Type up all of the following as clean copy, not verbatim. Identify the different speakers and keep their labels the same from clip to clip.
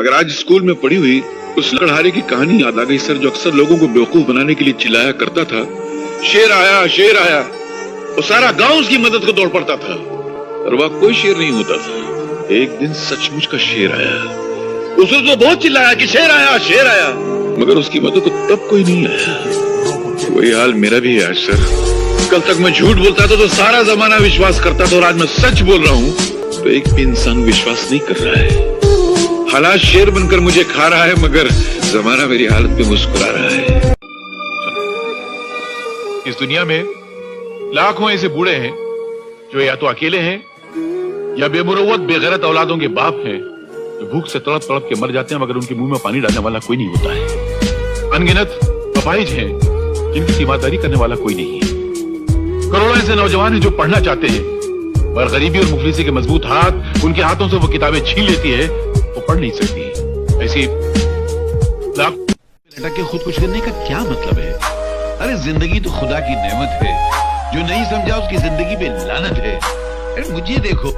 Speaker 1: मगर आज स्कूल में पढ़ी हुई उस लकड़हारे की कहानी याद आ गई सर, जो अक्सर लोगों को बेवकूफ बनाने के लिए चिल्लाया करता था, शेर आया शेर आया। वो सारा गांव उसकी मदद को दौड़ पड़ता था, और वह कोई शेर नहीं होता था। एक दिन सचमुच का शेर आया। उसने तो बहुत चिल्लाया कि शेर आया, मगर उसकी मदद को तब कोई नहीं आया। वही हाल मेरा भी है आज सर। कल तक मैं झूठ बोलता था तो सारा जमाना विश्वास करता था, और आज मैं सच बोल रहा हूँ तो एक भी इंसान विश्वास नहीं कर रहा है। हालात शेर बनकर मुझे खा रहा है, मगर जमाना मेरी हालत पे मुस्कुरा रहा है।
Speaker 2: इस दुनिया में लाखों ऐसे बूढ़े हैं जो या तो अकेले हैं या बेमुरव्वत बेगैरत औलादों के बाप हैं, जो भूख से तड़प तड़प के मर जाते हैं, मगर उनके मुंह में पानी डालने वाला कोई नहीं होता है। अनगिनत अपाहिज हैं जिनकी तीमारदारी करने वाला कोई नहीं है। करोड़ों ऐसे नौजवान हैं जो पढ़ना चाहते हैं, पर गरीबी और मुफलिसी के मजबूत हाथ उनके हाथों से वो किताबें छीन लेती है, वो पढ़ नहीं सकती। ऐसी लाख
Speaker 3: लटक के खुदकुश करने का क्या मतलब है? अरे जिंदगी तो खुदा की नेमत है, जो नहीं समझा उसकी जिंदगी पे लानत है। अरे मुझे देखो,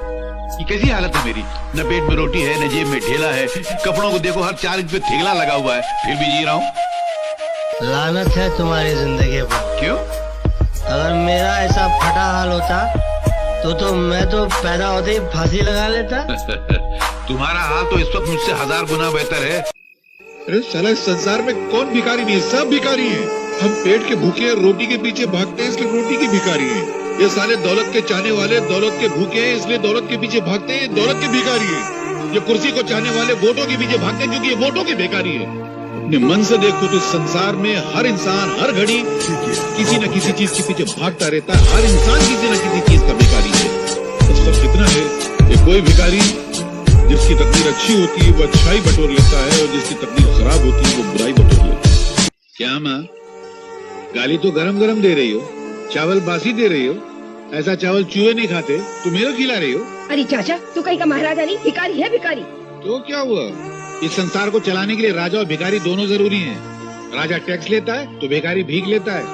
Speaker 3: ये कैसी हालत है मेरी, न पेट में रोटी है, न जेब में ढेला है, कपड़ों को देखो हर 4 इंच पे ठेला लगा हुआ है, फिर भी जी रहा हूँ।
Speaker 4: लानत है तुम्हारी जिंदगी पर।
Speaker 3: क्यों?
Speaker 4: अगर मेरा ऐसा फटा हाल होता तो मैं तो पैदा होते ही फांसी लगा लेता।
Speaker 3: तुम्हारा हाल तो इस वक्त मुझसे 1000 गुना बेहतर है।
Speaker 5: अरे साला इस संसार में कौन भिखारी नहीं है, सब भिखारी हैं। हम पेट के भूखे हैं, रोटी के पीछे भागते हैं, इसलिए रोटी के भिखारी हैं। ये साले दौलत के चाहने वाले दौलत के भूखे हैं, इसलिए दौलत के पीछे भागते हैं, दौलत के भिखारी हैं। ये कुर्सी को चाहने वाले वोटों के पीछे भागते हैं, क्योंकि ये वोटों के भिखारी हैं। अपने मन से देखो तो इस संसार में हर इंसान हर घड़ी किसी न किसी चीज के पीछे भागता रहता है। हर इंसान किसी न किसी चीज का भिखारी है। फर्क कितना है कि कोई भिखारी जिसकी तकदीर अच्छी होती है वो अच्छाई बटोर लेता है, और जिसकी तकदीर खराब होती है वो बुराई बटोर लेता है। क्या माँ, गाली तो गरम गरम दे रही हो, चावल बासी दे रही हो। ऐसा चावल चूहे नहीं खाते, तुम मेरे खिला रही हो।
Speaker 6: अरे चाचा, तू कहीं का महाराजा नहीं, भिखारी है भिखारी।
Speaker 5: तो क्या हुआ, इस संसार को चलाने के लिए राजा और भिखारी दोनों जरूरी हैं। राजा टैक्स लेता है तो भिखारी भीख लेता है।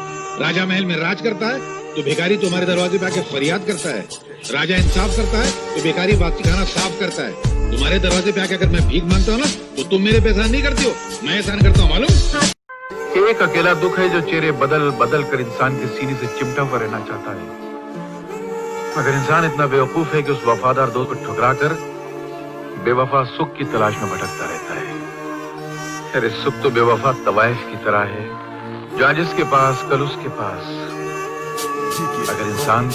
Speaker 5: राजा महल में राज करता है तो भिखारी तुम्हारे दरवाजे पे आके फरियाद करता है। राजा इंसाफ करता है तो भिखारी बाकी खाना साफ करता है। तुम्हारे दरवाजे पे आके अगर मैं भीख मांगता हूँ ना तो तुम मेरे पे एहसान नहीं करती हो, मैं एहसान करता हूँ, मालूम।
Speaker 2: एक अकेला दुख है जो चेहरे बदल बदल कर इंसान के सीने से चिमटा हुआ रहना चाहता है, मगर इंसान इतना बेवकूफ है कि उस वफादार दोस्त को ठुकरा कर बेवफा सुख की तलाश में भटकता रहता है। अरे सुख तो बेवफा तवाइफ की तरह है, जो आज इसके पास कल उसके पास। अगर इंसान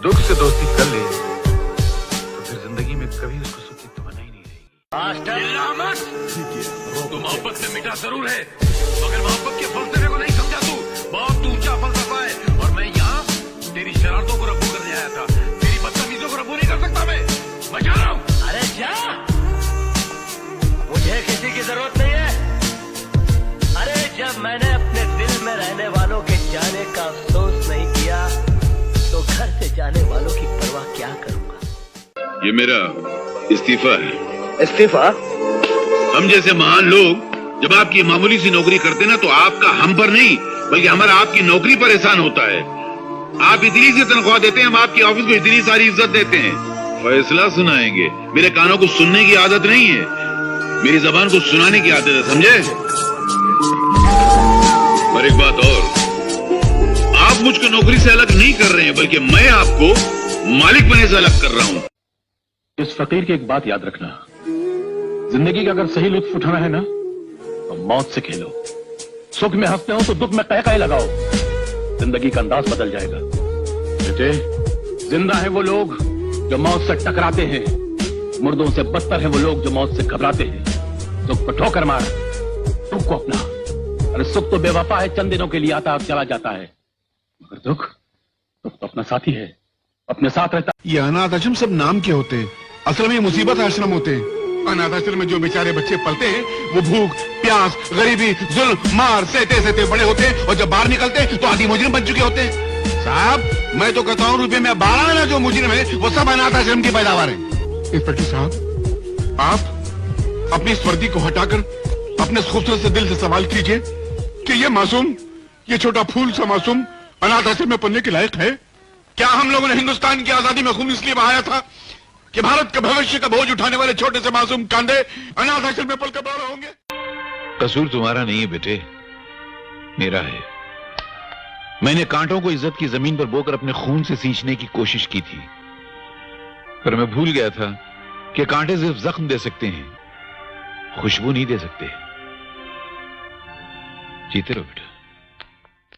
Speaker 2: दुख से दोस्ती कर ले तो फिर जिंदगी में कभी उसको सुख की तमन्ना ही नहीं रहेगी।
Speaker 3: तो मोहब्बत से मिटा जरूर है, मगर मोहब्बत के फलसफे को नहीं समझा तू। बहुत ऊंचा फलसफा है, और मैं यहाँ तेरी शरारतों को रब्बू करने आया था। तेरी बदतमीजों को रब्बू नहीं कर सकता मैं जा रहा हूँ।
Speaker 4: अरे क्या, मुझे किसी की जरूरत नहीं है। अरे जब मैंने अपने दिल में रहने वालों के जाने का अफसोस नहीं किया तो घर से जाने वालों की परवाह क्या करूंगा।
Speaker 1: ये मेरा इस्तीफा है।
Speaker 4: इस्तीफा?
Speaker 1: हम जैसे महान लोग जब आपकी मामूली सी नौकरी करते ना, तो आपका हम पर नहीं बल्कि हमारा आपकी नौकरी पर एहसान होता है। आप इतनी सी तनख्वाह देते हैं, हम आपकी ऑफिस को इतनी सारी इज्जत देते हैं। फैसला सुनाएंगे, मेरे कानों को सुनने की आदत नहीं है, मेरी जबान को सुनाने की आदत है, समझे? और एक बात और, आप मुझको नौकरी से अलग नहीं कर रहे हैं, बल्कि मैं आपको मालिक बनने से अलग कर रहा हूं।
Speaker 2: इस फकीर की एक बात याद रखना, जिंदगी का अगर सही लुत्फ उठाना है ना तो मौत से खेलो। सुख में हंसते हो तो दुख में कह लगाओ, जिंदगी का अंदाज बदल जाएगा। बेटे, जिंदा है वो लोग जो मौत से टकराते हैं, मुर्दों से बदतर है वो लोग जो मौत से घबराते हैं। दुख को ठोकर मार, दुख को अपना। अरे सुख तो बेवफा है, चंद दिनों के लिए आता और चला जाता है, मगर दुख तो अपना साथी है, अपने साथ रहता।
Speaker 7: ये अनाथ आश्रम सब नाम के होते हैं, असल में ये मुसीबत आश्रम होते हैं। अनाथ आश्रम में जो बेचारे बच्चे पलते हैं वो भूख प्यास गरीबी जुल्म मार सहते सहते बड़े होते हैं, और जब बाहर निकलते हैं तो आदि मुजरिम बन चुके होते हैं। साहब, मैं तो कहता हूँ रुपये में 12 आना जो मुजरिम है वो सब अनाथ आश्रम की पैदावार है। इंस्पेक्टर साहब, आप अपनी इस वर्दी को हटाकर अपने खूबसूरत से दिल से सवाल कीजिए कि ये मासूम, ये छोटा फूल सा मासूम अनाथ आश्रम में पढ़ने के लायक है क्या? हम लोगों ने हिंदुस्तान की आजादी में खून इसलिए बहाया था कि भारत के भविष्य का बोझ उठाने वाले छोटे से मासूम कांधे अनाथ आश्रम में पलकर बड़ा होंगे?
Speaker 3: कसूर तुम्हारा नहीं है बेटे, मेरा है। मैंने कांटों को इज्जत की जमीन पर बोकर अपने खून से सींचने की कोशिश की थी, पर मैं भूल गया था कि कांटे सिर्फ जख्म दे सकते हैं, खुशबू नहीं दे सकते। जीते रहो बेटा।